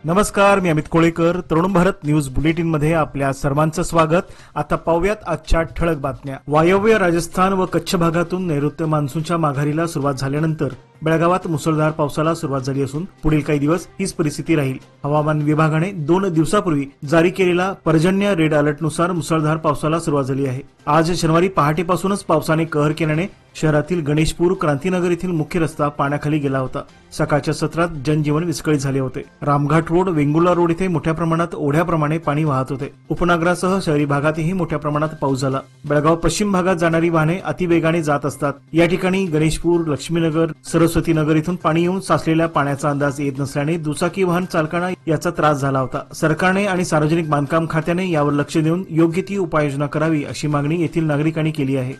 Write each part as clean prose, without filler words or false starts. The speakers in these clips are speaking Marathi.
नमस्कार, मी अमित कोळेकर. तरुण भारत न्यूज बुलेटिन मध्ये आपल्या सर्वांचं स्वागत. आता पाहूयात आजच्या ठळक बातम्या. वायव्य राजस्थान व कच्छ भागातून नैऋत्य मान्सूनच्या माघारीला सुरुवात झाल्यानंतर बेळगावात मुसळधार पावसाला सुरुवात झाली असून पुढील काही दिवस हीच परिस्थिती राहील. हवामान विभागाने 2 दिवसापूर्वी जारी केलेला पर्जन्य रेड अलर्टनुसार मुसळधार पावसाला सुरुवात झाली आहे. आज शनिवारी पहाटेपासूनच पावसाने कहर केल्याने शहरातील गणेशपूर क्रांतीनगर येथील मुख्य रस्ता पाण्याखाली गेला होता. सकाळच्या सत्रात जनजीवन विस्कळीत झाले होते. रामघाट रोड, वेंगुर्ला रोड येथे मोठ्या प्रमाणात ओढ्याप्रमाणे पाणी वाहत होते. उपनगरासह शहरी भागातही मोठ्या प्रमाणात पाऊस झाला. बेळगाव पश्चिम भागात जाणारी वाहने अतिवेगाने जात असतात. या ठिकाणी गणेशपूर, लक्ष्मीनगर, सरस्वती नगर इथून पाणी येऊन साचलेल्या पाण्याचा अंदाज येत नसल्याने दुचाकी वाहन चालकांना याचा त्रास झाला होता. सरकारने आणि सार्वजनिक बांधकाम खात्याने यावर लक्ष देऊन योग्य ती उपाययोजना करावी अशी मागणी येथील नागरिकांनी केली आहे.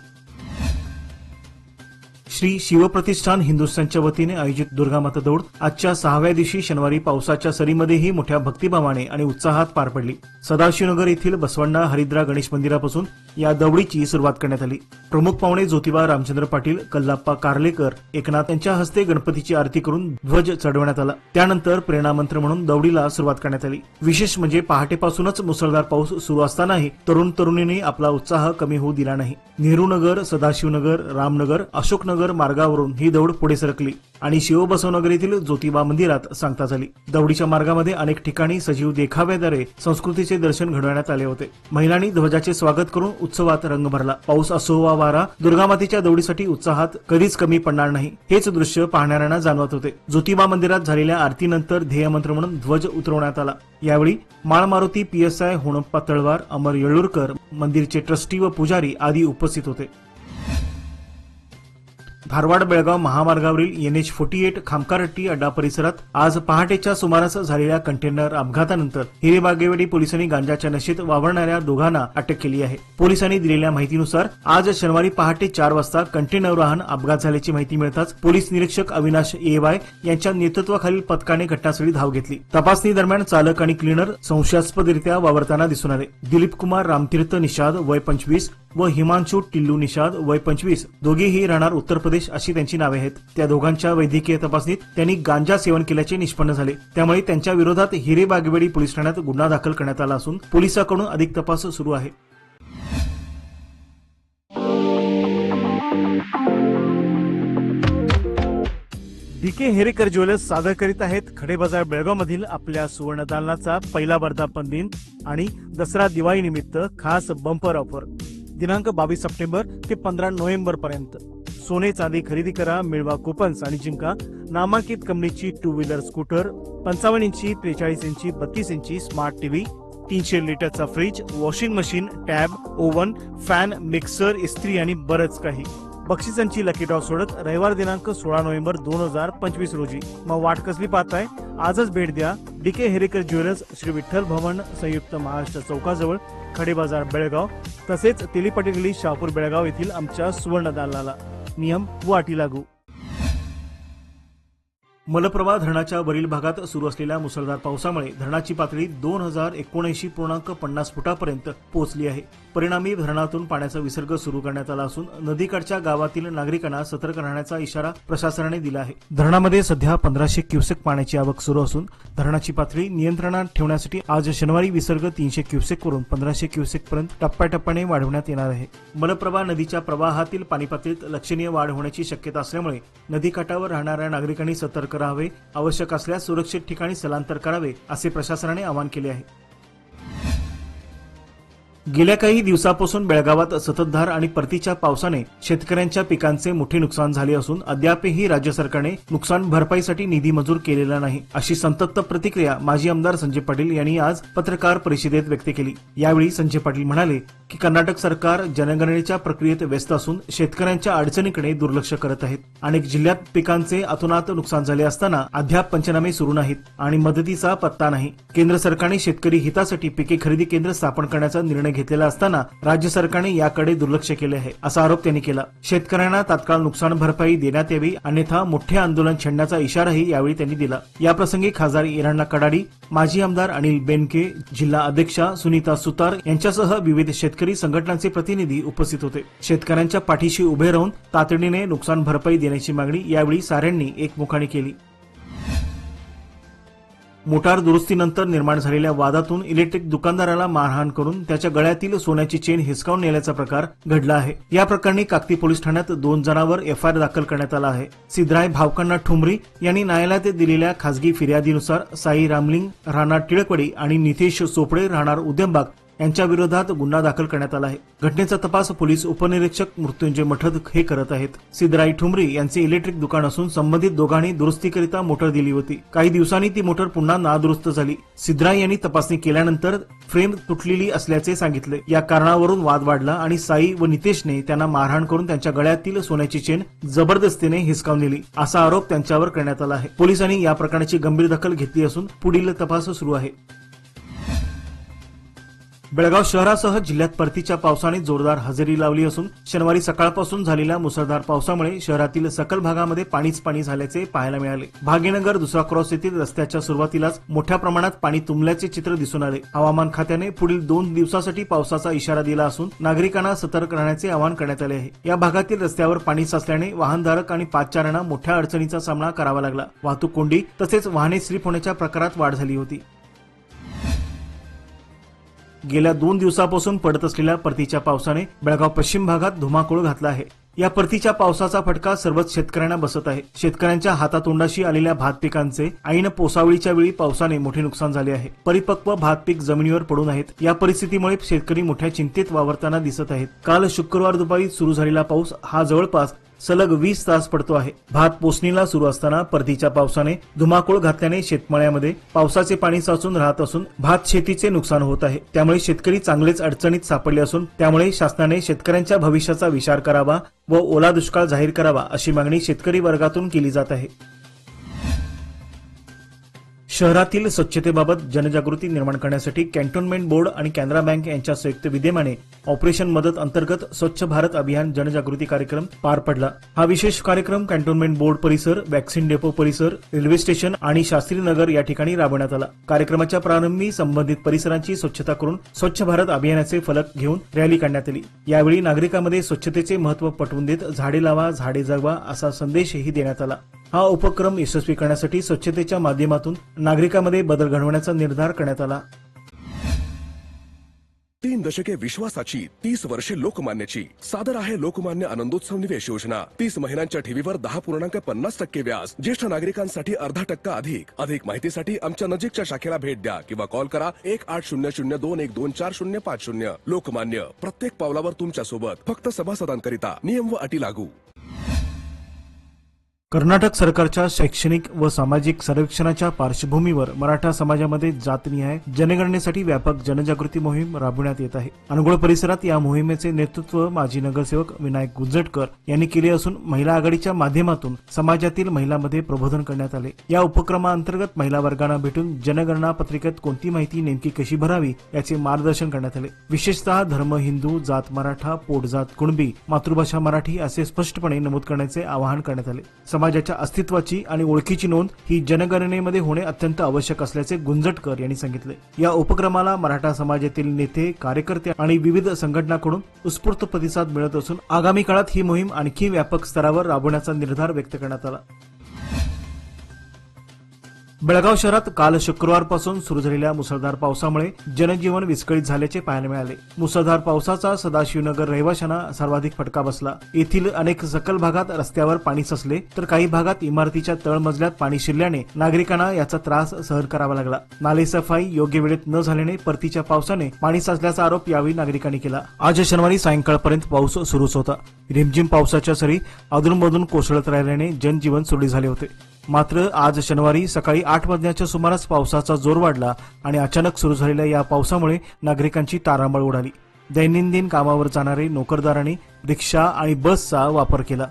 श्री शिवप्रतिष्ठान हिंदुस्थानच्या वतीने आयोजित दुर्गामाता दौड आजच्या 6व्या दिवशी शनिवारी पावसाच्या सरीमध्येही मोठ्या भक्तिभावाने आणि उत्साहात पार पडली. सदाशिवनगर येथील बसवण्णा हरिद्रा गणेश मंदिरापासून या दौडीची सुरुवात करण्यात आली. प्रमुख पाहुणे ज्योतिबा रामचंद्र पाटील, कल्लाप्पा कार्लेकर, एकनाथ यांच्या हस्ते गणपतीची आरती करून ध्वज चढवण्यात आला. त्यानंतर प्रेरणा मंत्र म्हणून दौडीला सुरुवात करण्यात आली. विशेष म्हणजे पहाटेपासूनच मुसळधार पाऊस सुरू असतानाही तरुण तरुणींनी आपला उत्साह कमी होऊ दिला नाही. नेहरूनगर, सदाशिवनगर, रामनगर, अशोकनगर मार्गावरून ही दौड पुढे सरकली आणि शिवबसवनगर येथील ज्योतिबा मंदिरात सांगता झाली. दौडीच्या मार्गामध्ये अनेक ठिकाणी सजीव देखाव्याद्वारे संस्कृतीचे दर्शन घडवण्यात आले होते. महिलांनी ध्वजाचे स्वागत करून उत्सवात रंग भरला. पाऊस असो वा वारा, दुर्गामातेच्या दौडीसाठी उत्साहात कधीच कमी पडणार नाही हेच दृश्य पाहणाऱ्यांना जाणवत होते. ज्योतिबा मंदिरात झालेल्या आरतीनंतर ध्येयमंत्र म्हणून ध्वज उतरवण्यात आला. यावेळी माळमारुती, PSI होणप्पा तळवार, अमर येळूरकर, मंदिरचे ट्रस्टी व पुजारी आदी उपस्थित होते. धारवाड बेळगाव महामार्गावरील NH-48 खामकारट्टी अड्डा परिसरात आज पहाटेच्या सुमारास झालेल्या कंटेनर अपघातानंतर हिरेबागेवाडी पोलिसांनी गांजाच्या नशेत वावरणाऱ्या दोघांना अटक केली आहे. पोलिसांनी दिलेल्या माहितीनुसार आज शनिवारी पहाटे 4 वाजता कंटेनर वाहन अपघात झाल्याची माहिती मिळताच पोलीस निरीक्षक अविनाश AY यांच्या नेतृत्वाखालील पथकाने घटनास्थळी धाव घेतली. तपासणी दरम्यान चालक आणि क्लीनर संशयास्पदरित्या वावरताना दिसून आले. दिलीप कुमार रामतीर्थ निषाद वय 25 व हिमांशू टिल्लू निषाद वय 25 दोघेही राहणार उत्तर प्रदेश अशी त्यांची नावे आहेत. त्या दोघांच्या वैद्यकीय तपासणीत त्यांनी गांजा सेवन केल्याचे निष्पन्न झाले. त्यामुळे त्यांच्या विरोधात हिरेबागेवाडी पोलीस ठाण्यात गुन्हा दाखल करण्यात आला असून पोलिसांकडून अधिक तपास सुरू आहे. DK हेरेकर ज्वेलर्स सादर करीत आहेत खडे बाजार बेळगाव मधील आपल्या सुवर्ण दालनाचा पहिला वर्धापन दिन आणि दसरा दिवाळी निमित्त खास बंपर ऑफर. दिनांक 22 सप्टेंबर ते 15 नोव्हेंबर पर्यंत. सोने चांदी खरेदी करा, मिळवा कुपन्स आणि जिंका नामांकित कंपनीची 2 व्हीलर स्कूटर, 55 इंची, 43 इंची, 32 इंची स्मार्ट टीव्ही, 300 लिटरचा fridge, washing machine, tab, oven, fan, mixer, इस्त्री आणि बरंच काही. बक्षिसांची लकी ड्रॉ सोडत रविवार दिनांक 16 नोव्हेंबर 2025 रोजी. मग वाट कसली पाहताय? आजच भेट द्या DK हेरेकर ज्वेलर्स, श्री विठ्ठल भवन, संयुक्त महाराष्ट्र चौकाजवळ, खडे बाजार बेळगाव, तसेच तेलीपटी गली, शहापूर बेळगाव येथील आमच्या सुवर्ण दालनाला. नियम व अटी लागू. मलप्रभा धरणाच्या वरील भागात सुरू असलेल्या मुसळधार पावसामुळे धरणाची पातळी 2079.50 फुटापर्यंत पोहोचली आहे. परिणामी धरणातून पाण्याचा विसर्ग सुरू करण्यात आला असून नदीकाठच्या गावातील नागरिकांना सतर्क राहण्याचा इशारा प्रशासनाने दिला आहे. धरणामध्ये सध्या 1500 क्युसेक पाण्याची आवक सुरू असून धरणाची पातळी नियंत्रणात ठेवण्यासाठी आज शनिवारी विसर्ग 300 क्युसेक वरून 1500 क्युसेक पर्यंत टप्प्याटप्प्याने वाढवण्यात येणार आहे. मलप्रभा नदीच्या प्रवाहातील पाणी पातळीत लक्षणीय वाढ होण्याची शक्यता असल्यामुळे नदीकाठावर राहणाऱ्या नागरिकांनी सतर्क राहावे, आवश्यक असल्यास सुरक्षित ठिकाणी स्थलांतर करावे असे प्रशासनाने आवाहन केले आहे. गेल्या काही दिवसापासून बेळगावात संततधार आणि परतीच्या पावसाने शेतकऱ्यांच्या पिकांचे मोठे नुकसान झाले असून अद्यापही राज्य सरकारने नुकसान भरपाईसाठी निधी मंजूर केलेला नाही अशी संतप्त प्रतिक्रिया माजी आमदार संजय पाटील यांनी आज पत्रकार परिषदेत व्यक्त केली. यावेळी संजय पाटील म्हणाले की कर्नाटक सरकार जनगणनेच्या प्रक्रियेत व्यस्त असून शेतकऱ्यांच्या अडचणीकडे दुर्लक्ष करत आहेत. अनेक जिल्ह्यात पिकांचे अतोनात नुकसान झाले असताना अद्याप पंचनामे सुरू नाहीत आणि मदतीचा पत्ता नाही. केंद्र सरकारने शेतकरी हितासाठी पिके खरेदी केंद्र स्थापन करण्याचा निर्णय घेतलेला असताना राज्य सरकारने याकडे दुर्लक्ष केले आहे असा आरोप त्यांनी केला. शेतकऱ्यांना तात्काळ नुकसान भरपाई देण्यात यावी अन्यथा मोठे आंदोलन छेडण्याचा इशाराही यावेळी त्यांनी दिला. याप्रसंगी खासदार इराणा कडाडी, माजी आमदार अनिल बेनके, जिल्हा अध्यक्षा सुनीता सुतार यांच्यासह विविध शेतकरी संघटनांचे प्रतिनिधी उपस्थित होते. शेतकऱ्यांच्या पाठीशी उभे राहून तातडीने नुकसान भरपाई देण्याची मागणी यावेळी साऱ्यांनी एकमुखाने केली. मोटार दुरुस्तीनंतर निर्माण झालेल्या वादातून इलेक्ट्रिक दुकानदाराला मारहाण करून त्याच्या गळ्यातील सोन्याची चेन हिसकावून नेल्याचा प्रकार घडला आहे। या प्रकरणी काकती पोलीस ठाण्यात 2 जणांवर एफआयआर दाखल करण्यात आला आहे। सिद्धराय भावकण्णा ठुमरी यांनी न्यायालयात दिलेल्या खासगी फिर्यादीनुसार साई रामलिंग राहणार टिळकवाडी आणि नितेश चोपडे राहणार उद्यमबाग यांच्या विरोधात गुन्हा दाखल करण्यात आला आहे। घटनेचा तपास पोलीस उपनिरीक्षक मृत्युंजय मठद हे करत आहेत। सिद्धराय ठुमरी यांचे इलेक्ट्रिक दुकान असून संबंधित दोघांनी दुरुस्तीकरिता मोटर दिली होती। काही दिवसांनी ती मोटर पुन्हा नादुरुस्त झाली। सिद्धराय यांनी तपासणी केल्यानंतर फ्रेम तुटलेली असल्याचे सांगितले। या कारणावरून वाद वाढला आणि साई व नितेशने त्यांना मारहाण करून त्यांच्या गळ्यातील सोन्याची चेन जबरदस्तीने हिसकावून नेली असा आरोप त्यांच्यावर करण्यात आला आहे। पोलिसांनी या प्रकरणाची गंभीर दखल घेतली असून पुढील तपास सुरू आहे। बेळगाव शहरासह जिल्ह्यात परतीच्या पावसाने जोरदार हजेरी लावली असून शनिवारी सकाळपासून झालेल्या मुसळधार पावसामुळे शहरातील सकल भागामध्ये पाणीच पाणी झाल्याचे पाहायला मिळाले। भाग्यनगर दुसरा क्रॉस येथील रस्त्याच्या सुरुवातीलाच मोठ्या प्रमाणात पाणी तुंबल्याचे चित्र दिसून आले। हवामान खात्याने पुढील 2 दिवसासाठी पावसाचा इशारा दिला असून नागरिकांना सतर्क राहण्याचे आवाहन करण्यात आले आहे। या भागातील रस्त्यावर पाणी साचल्याने वाहनधारक आणि पादचाऱ्यांना मोठ्या अडचणीचा सामना करावा लागला। वाहतूक कोंडी तसेच वाहने स्लिप होण्याच्या प्रकारात वाढ झाली होती। गेल्या 2 दिवसापासून पडत असलेल्या परतीच्या पावसाने बेळगाव पश्चिम भागात धुमाकूळ घातला आहे। या परतीच्या पावसाचा फटका सर्वच शेतकऱ्यांना बसत आहे। शेतकऱ्यांच्या हातातोंडाशी आलेल्या भात पिकांचे ऐन पोसावळीच्या वेळी पावसाने मोठे नुकसान झाले आहे। परिपक्व भात पीक जमिनीवर पडून आहेत। या परिस्थितीमुळे शेतकरी मोठ्या चिंतेत वावरताना दिसत आहेत। काल शुक्रवार दुपारी सुरू झालेला पाऊस हा जवळपास सलग 20 तास पडतो आहे। भात पोसणीला सुरू असताना परतीच्या पावसाने धुमाकूळ घातल्याने शेतमळ्यामध्ये पावसाचे पाणी साचून राहत असून भात शेतीचे नुकसान होत आहे। त्यामुळे शेतकरी चांगलेच अडचणीत सापडले असून त्यामुळे शासनाने शेतकऱ्यांच्या भविष्याचा विचार करावा व ओला दुष्काळ जाहीर करावा अशी मागणी शेतकरी वर्गातून केली जात आहे। शहरातील स्वच्छतेबाबत जनजागृती निर्माण करण्यासाठी कॅन्टोन्मेंट बोर्ड आणि कॅनरा बँक यांच्या संयुक्त विद्यमाने ऑपरेशन मदत अंतर्गत स्वच्छ भारत अभियान जनजागृती कार्यक्रम पार पडला। हा विशेष कार्यक्रम कॅन्टोन्मेंट बोर्ड परिसर, वॅक्सिन डेपो परिसर, रेल्वे स्टेशन आणि शास्त्री नगर या ठिकाणी राबवण्यात आला। कार्यक्रमाच्या प्रारंभी संबंधित परिसरांची स्वच्छता करून स्वच्छ भारत अभियानाचे फलक घेऊन रॅली काढण्यात आली। यावेळी नागरिकांमध्ये स्वच्छतेचे महत्त्व पटवून देत झाडे लावा झाडे जगवा असा संदेशही देण्यात आला। हा उपक्रम यशस्वी करण्यासाठी स्वच्छतेच्या माध्यमातून नागरिकांमध्ये बदल घडवण्याचा निर्धार करण्यात आला। 3 दशके विश्वासाची, 30 वर्षे लोकमान्याची। सादर आहे लोकमान्य आनंदोत्सव निवेश योजना। 30 महिन्यांच्या ठेवीवर 10.50% व्याज। ज्येष्ठ नागरिकांसाठी 0.5% अधिक। अधिक माहितीसाठी आमच्या नजीकच्या शाखेला भेट द्या किंवा कॉल करा 180021245050। लोकमान्य, प्रत्येक पावलावर तुमच्या सोबत। फक्त सभासदांकरिता। नियम व अटी लागू। कर्नाटक सरकारच्या शैक्षणिक व सामाजिक सर्वेक्षणाच्या पार्श्वभूमीवर मराठा समाजामध्ये जातनिहाय जनगणनेसाठी व्यापक जनजागृती मोहीम राबवण्यात येत आहे। अनुगुळ परिसरात या मोहिमेचे नेतृत्व माजी नगरसेवक विनायक गुंजटकर यांनी केले असून महिला आघाडीच्या माध्यमातून समाजातील महिलांमध्ये प्रबोधन करण्यात आले। या उपक्रमाअंतर्गत महिला वर्गांना भेटून जनगणना पत्रिकेत कोणती माहिती नेमकी कशी भरावी याचे मार्गदर्शन करण्यात आले। विशेषतः धर्म हिंदू, जात मराठा, पोटजात कुणबी, मातृभाषा मराठी असे स्पष्टपणे नमूद करण्याचे आवाहन करण्यात आले। समाजाच्या अस्तित्वाची आणि ओळखीची नोंद ही जनगणनेमध्ये होणे अत्यंत आवश्यक असल्याचे गुंजटकर यांनी सांगितले। या उपक्रमाला मराठा समाजातील नेते, कार्यकर्ते आणि विविध संघटनांकडून उत्स्फूर्त प्रतिसाद मिळत असून आगामी काळात ही मोहीम आणखी व्यापक स्तरावर राबवण्याचा निर्धार व्यक्त करण्यात आला। बेळगाव शहरात काल शुक्रवारपासून सुरू झालेल्या मुसळधार पावसामुळे जनजीवन विस्कळीत झाल्याचे पाहायला मिळाले। मुसळधार पावसाचा सदाशिवनगर रहिवाशांना सर्वाधिक फटका बसला। येथील अनेक सखल भागात रस्त्यावर पाणी साचले तर काही भागात इमारतीच्या तळमजल्यात पाणी शिरल्याने नागरिकांना याचा त्रास सहन करावा लागला। नाले सफाई योग्य वेळेत न झाल्याने परतीच्या पावसाने पाणी साचल्याचा आरोप यावेळी नागरिकांनी केला। आज शनिवारी सायंकाळपर्यंत पाऊस सुरूच होता। रिमझिम पावसाच्या सरी अधूनमधून कोसळत राहिल्याने जनजीवन सुरळीत झाले होते। मात्र आज शनिवारी सकाळी 8 वाजण्याच्या सुमारास पावसाचा जोर वाढला आणि अचानक सुरू झालेल्या या पावसामुळे नागरिकांची तारांबळ उडाली। दैनंदिन कामावर जाणारे नोकरदारांनी रिक्षा आणि बसचा वापर केला।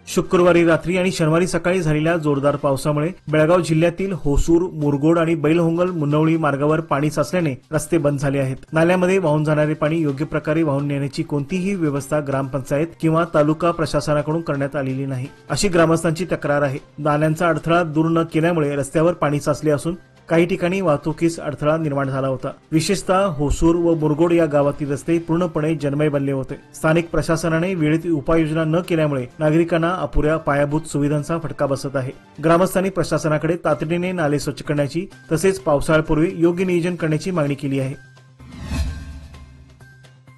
शुक्रवारी रात्री आणि शनिवारी सकाळी झालेल्या जोरदार पावसामुळे बेळगाव जिल्ह्यातील होसूर, मुरगोड आणि बैलहोंगल मुन्नवळी मार्गावर पाणी साचल्याने रस्ते बंद झाले आहेत। नाल्यामध्ये वाहून जाणारे पाणी योग्य प्रकारे वाहून नेण्याची कोणतीही व्यवस्था ग्रामपंचायत किंवा तालुका प्रशासनाकडून करण्यात आलेली नाही, अशी ग्रामस्थांची तक्रार आहे। नाल्यांचा अडथळा दूर न केल्यामुळे रस्त्यावर पाणी साचले असून काही ठिकाणी वाहतुकीस अडथळा निर्माण झाला होता. विशेषतः होसूर व मुरगोड या गावातील रस्ते पूर्णपणे जलमय बनले होते. स्थानिक प्रशासनाने वेळेत उपाययोजना न केल्यामुळे नागरिकांना अपुऱ्या पायाभूत सुविधांचा फटका बसत आहे. ग्रामस्थांनी प्रशासनाकडे तातडीने नाले स्वच्छ करण्याची तसेच पावसाळ्यापूर्वी योग्य नियोजन करण्याची मागणी केली आहे.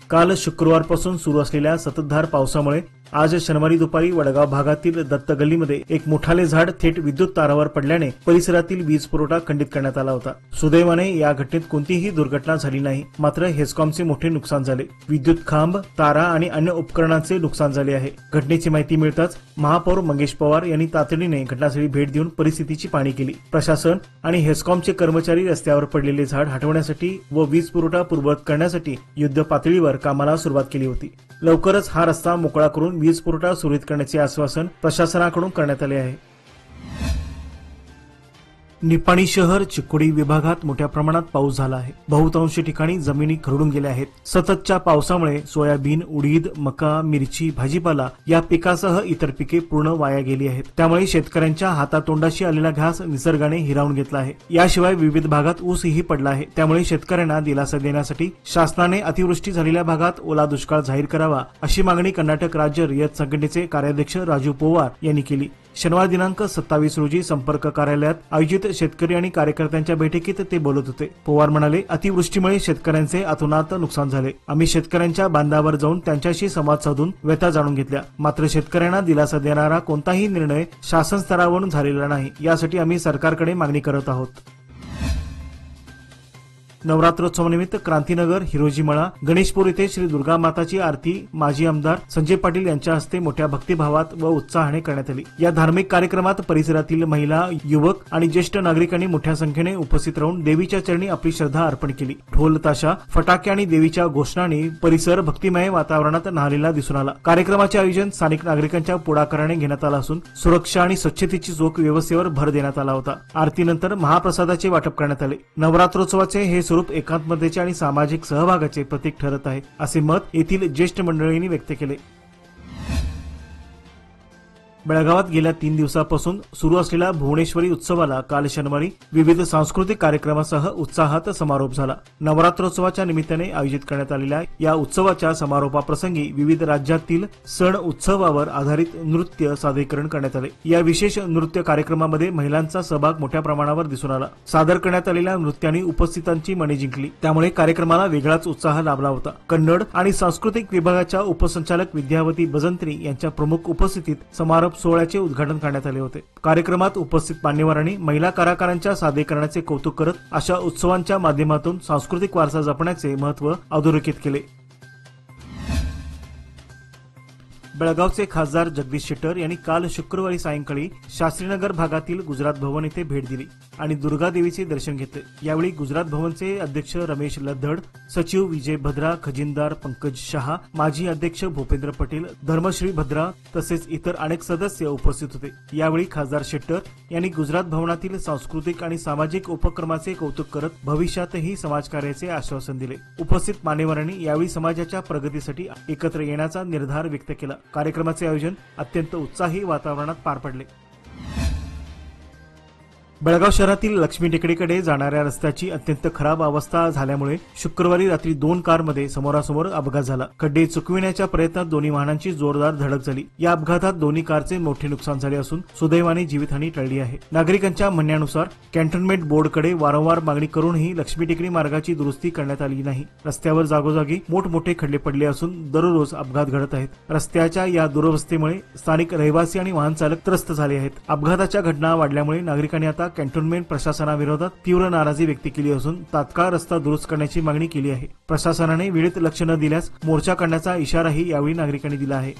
काल शुक्रवारपासून सुरू असलेल्या संततधार पावसामुळे आज शनिवारी दुपारी वडगाव भागातील दत्त गल्लीमध्ये एक मोठाले झाड थेट विद्युत तारावर पडल्याने परिसरातील वीज पुरवठा खंडित करण्यात आला होता. सुदैवाने या घटनेत कोणतीही दुर्घटना झाली नाही. मात्र हेस्कॉमचे मोठे नुकसान झाले. विद्युत खांब, तारा आणि अन्य उपकरणांचे नुकसान झाले आहे. घटनेची माहिती मिळताच महापौर मंगेश पवार यांनी तातडीने घटनास्थळी भेट देऊन परिस्थितीची पाहणी केली. प्रशासन आणि हेस्कॉमचे कर्मचारी रस्त्यावर पडलेले झाड हटवण्यासाठी व वीज पुरवठा पूर्ववत करण्यासाठी युद्ध पातळीवर कामाला सुरुवात केली होती. लवकरच हा रस्ता मोकळा करून वीज पुरवठा सुरळीत करण्याचे आश्वासन प्रशासनाकडून करण्यात आले आहे. निपाणी शहर चिकोडी विभागात मोठ्या प्रमाणात पाऊस झाला आहे. बहुतांश ठिकाणी जमिनी खरडून गेल्या आहेत. सततच्या पावसामुळे सोयाबीन, उडीद, मका, मिरची, भाजीपाला या पिकासह इतर पिके पूर्ण वाया गेली आहेत. त्यामुळे शेतकऱ्यांच्या हातातोंडाशी आलेला घास निसर्गाने हिरावून घेतला आहे. याशिवाय विविध भागात ऊसही पडला आहे. त्यामुळे शेतकऱ्यांना दिलासा देण्यासाठी शासनाने अतिवृष्टी झालेल्या भागात ओला दुष्काळ जाहीर करावा अशी मागणी कर्नाटक राज्य रयत संघटनेचे कार्याध्यक्ष राजू पोवार यांनी केली. शनिवार दिनांक 27 रोजी संपर्क कार्यालयात आयोजित शेतकरी आणि कार्यकर्त्यांच्या बैठकीत ते बोलत होते. पवार म्हणाले, अतिवृष्टीमुळे शेतकऱ्यांचे अतोनात नुकसान झाले. आम्ही शेतकऱ्यांच्या बांधावर जाऊन त्यांच्याशी संवाद साधून व्यथा जाणून घेतल्या. मात्र शेतकऱ्यांना दिलासा देणारा कोणताही निर्णय शासन स्तरावरून झालेला नाही. यासाठी आम्ही सरकारकडे मागणी करत आहोत. नवरात्रोत्सवानिमित्त क्रांतीनगर, हिरोजी मळा, गणेशपूर येथे श्री दुर्गा माताची आरती माजी आमदार संजय पाटील यांच्या हस्ते मोठ्या भक्तिभावात व उत्साहाने करण्यात आली. या धार्मिक कार्यक्रमात परिसरातील महिला, युवक आणि ज्येष्ठ नागरिकांनी मोठ्या संख्येने उपस्थित राहून देवीच्या चरणी आपली श्रद्धा अर्पण केली. ढोल ताशा, फटाके आणि देवीच्या घोषणांनी परिसर भक्तिमय वातावरणात न्हालेला दिसून आला. कार्यक्रमाचे आयोजन स्थानिक नागरिकांच्या पुढाकाराने घेण्यात आलं असून सुरक्षा आणि स्वच्छतेची चोख व्यवस्थेवर भर देण्यात आला होता. आरतीनंतर महाप्रसादाचे वाटप करण्यात आले. नवरात्रोत्सवाचे हे स्वरूप एकात्मतेचे आणि सामाजिक सहभागाचे प्रतीक ठरत आहे, असे मत येथील ज्येष्ठ मंडळींनी व्यक्त केले. बेळगावात गेल्या 3 दिवसापासून सुरू असलेल्या भुवनेश्वरी उत्सवाला काल शनिवारी विविध सांस्कृतिक कार्यक्रमासह उत्साहात समारोप झाला. नवरात्रोत्सवाच्या निमित्ताने आयोजित करण्यात आलेल्या या उत्सवाच्या समारोपाप्रसंगी विविध राज्यातील सण उत्सवावर आधारित नृत्य सादरीकरण करण्यात आले. या विशेष नृत्य कार्यक्रमामध्ये महिलांचा सहभाग मोठ्या प्रमाणावर दिसून आला. सादर करण्यात आलेल्या नृत्यांनी उपस्थितांची मने जिंकली. त्यामुळे कार्यक्रमाला वेगळाच उत्साह लाभला होता. कन्नड आणि सांस्कृतिक विभागाच्या उपसंचालक विद्यावती बजंत्री यांच्या प्रमुख उपस्थितीत समारोप सोहळ्याचे उद्घाटन करण्यात आले होते. कार्यक्रमात उपस्थित मान्यवरांनी महिला कलाकारांच्या सादरीकरणाचे कौतुक करत अशा उत्सवांच्या माध्यमातून सांस्कृतिक वारसा जपण्याचे महत्त्व अधोरेखित केले. बेळगावचे खासदार जगदीश शेट्टर यांनी काल शुक्रवारी सायंकाळी शास्त्रीनगर भागातील गुजरात भवन येथे भेट दिली आणि दुर्गा देवीचे दर्शन घेतले. यावेळी गुजरात भवनचे अध्यक्ष रमेश लद्धड, सचिव विजय भद्रा, खजिनदार पंकज शहा, माजी अध्यक्ष भूपेंद्र पटेल, धर्मश्री भद्रा तसेच इतर अनेक सदस्य उपस्थित होते. यावेळी खासदार शेट्टर यांनी गुजरात भवनातील सांस्कृतिक आणि सामाजिक उपक्रमाचे कौतुक करत भविष्यातही समाजकार्याचे आश्वासन दिले. उपस्थित मान्यवरांनी यावेळी समाजाच्या प्रगतीसाठी एकत्र येण्याचा निर्धार व्यक्त केला. कार्यक्रमाचे आयोजन अत्यंत उत्साही वातावरणात पार पडले. बेळगाव शहरातील लक्ष्मी टेकडीकडे जाणाऱ्या रस्त्याची अत्यंत खराब अवस्था झाल्यामुळे शुक्रवारी रात्री 2 कारमध्ये समोरासमोर अपघात झाला. खड्डे चुकविण्याच्या प्रयत्नात दोन्ही वाहनांची जोरदार धडक झाली. या अपघातात दोन्ही कारचे मोठे नुकसान झाले असून सुदैवाने जीवितहानी टळली आहे. नागरिकांच्या म्हणण्यानुसार कॅन्टोन्मेंट बोर्डकडे वारंवार मागणी करूनही लक्ष्मी टेकडी मार्गाची दुरुस्ती करण्यात आली नाही. रस्त्यावर जागोजागी मोठमोठे खड्डे पडले असून दररोज अपघात घडत आहेत. रस्त्याच्या या दुरवस्थेमुळे स्थानिक रहिवासी आणि वाहन चालक त्रस्त झाले आहेत. अपघाताच्या घटना वाढल्यामुळे नागरिकांनी आता कॅन्टोन्मेंट प्रशासनाविरोधात तीव्र नाराजी व्यक्त केली असून तात्काळ रस्ता दुरुस्त करण्याची मागणी केली आहे. प्रशासनाने वेळेत लक्ष न दिल्यास मोर्चा काढण्याचा इशाराही यावेळी नागरिकांनी दिला आहे.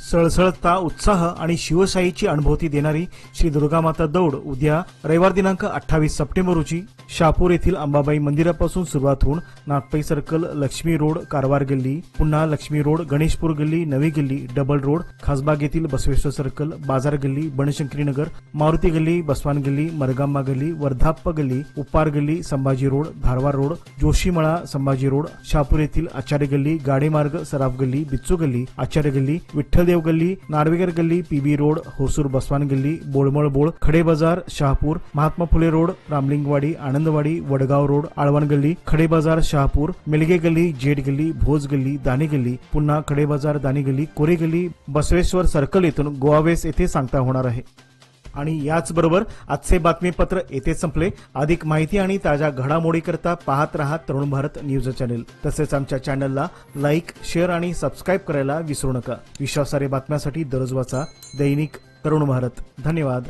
सळसळता उत्साह आणि शिवशाहीची अनुभूती देणारी श्री दुर्गामाता दौड उद्या रविवार दिनांक 28 सप्टेंबर रोजी शहापूर येथील अंबाबाई मंदिरापासून सुरुवात होऊन नागपई सर्कल, लक्ष्मी रोड, कारवार गल्ली, पुन्हा लक्ष्मी रोड, गणेशपूर गल्ली, नवी गल्ली, डबल रोड, खासबाग येथील बसवेश्वर सर्कल, बाजार गल्ली, बनशंकरी नगर, मारुती गल्ली, बसवान गल्ली, मरगांबा गल्ली, वर्धाप्प गल्ली, उपार गल्ली, Sambhaji road, Dharwar road, Joshimala, Sambhaji road, Shahapur येथील आचार्य गल्ली, गाडे मार्ग, सराफ गल्ली, बिच्चू गल्ली, आचार्य गल्ली, विठ्ठलदेव गल्ली, नार्वेकर गल्ली, पीबी रोड, होसूर बसवान गल्ली, बोळमळ बोळ, खडे बाजार, शहापूर, महात्मा फुले रोड, रामलिंगवाडी, आनंदवाडी, वडगाव रोड, आळवण गल्ली, खडे बाजार, शहापूर, मेलगे गल्ली, जेट गल्ली, भोज गल्ली, दानी गल्ली, पुन्हा खडे बाजार, दानी गल्ली, कोरे गल्ली, बसवेश्वर सर्कल येथून गोवावेस येथे सांगता होणार आहे. आणि याचबरोबर आजचे बातमीपत्र येथे संपले. अधिक माहिती आणि ताज्या घडामोडीकरता पाहत रहा तरुण भारत न्यूज चॅनेल. तसेच आमच्या चॅनलला लाईक, शेअर आणि सबस्क्राईब करायला विसरू नका. विश्वासार्ह बातम्यांसाठी दररोज वाचा दैनिक तरुण भारत. धन्यवाद.